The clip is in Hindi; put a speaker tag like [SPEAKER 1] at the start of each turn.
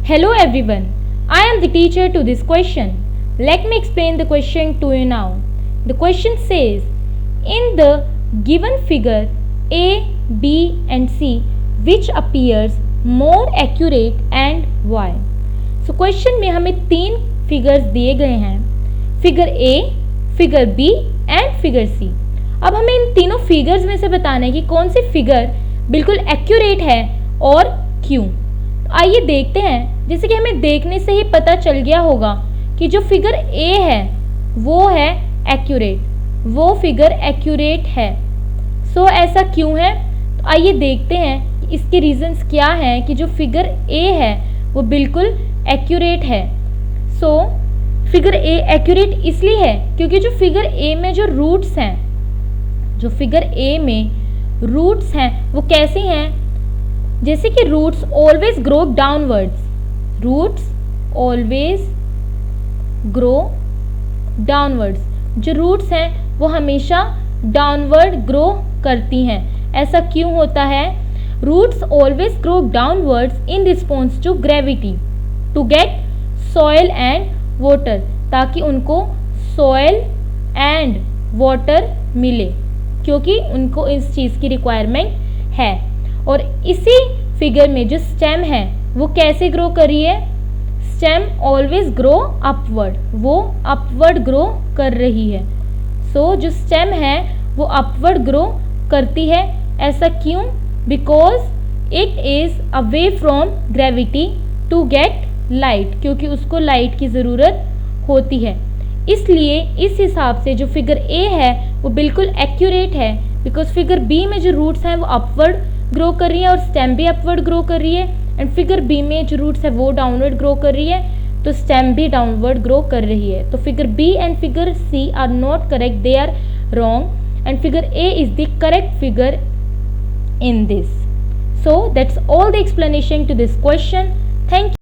[SPEAKER 1] Hello everyone, I am the teacher to this question. Let me explain the question to you now. The question says, in the given figure A, B and C, which appears more accurate and why? So question में हमें 3 फिगर्स दिए गए हैं, figure A, figure B and figure C. अब हमें इन तीनों फिगर्स में से बताना है कि कौन सी फिगर बिल्कुल एक्यूरेट है और क्यों. आइए देखते हैं. जैसे कि हमें देखने से ही पता चल गया होगा कि जो फिगर A है वो है एक्यूरेट, वो फिगर एक्यूरेट है. सो ऐसा क्यों है? तो आइए देखते हैं कि इसके रीजंस क्या हैं कि जो फिगर A है वो बिल्कुल एक्यूरेट है. सो फिगर A एक्यूरेट इसलिए है क्योंकि जो फिगर A में जो रूट्स हैं, जो फिगर A में रूट्स हैं वो कैसी हैं? जैसे कि roots always grow downwards, roots always grow downwards. जो रूट्स हैं वो हमेशा डाउनवर्ड ग्रो करती हैं. ऐसा क्यों होता है? Roots always grow downwards in response to gravity to get soil and water, ताकि उनको सॉइल एंड वाटर मिले, क्योंकि उनको इस चीज़ की रिक्वायरमेंट है. और इसी फिगर में जो स्टेम है वो कैसे ग्रो कर रही है? स्टेम ऑलवेज ग्रो अपवर्ड, वो अपवर्ड ग्रो कर रही है. सो जो स्टेम है वो अपवर्ड ग्रो करती है. ऐसा क्यों? Because it is away from gravity to get light, क्योंकि उसको लाइट की ज़रूरत होती है. इसलिए इस हिसाब से जो फिगर ए है वो बिल्कुल एक्यूरेट है, बिकॉज फिगर बी में जो रूट्स हैं वो अपवर्ड ग्रो कर रही है और स्टेम भी अपवर्ड ग्रो कर रही है. एंड फिगर बी में जो रूट्स है वो डाउनवर्ड ग्रो कर रही है, तो स्टेम भी डाउनवर्ड ग्रो कर रही है. तो figure B and figure C are not correct, they are wrong, and figure A is the correct figure in this. So that's all the explanation to this question. Thank you.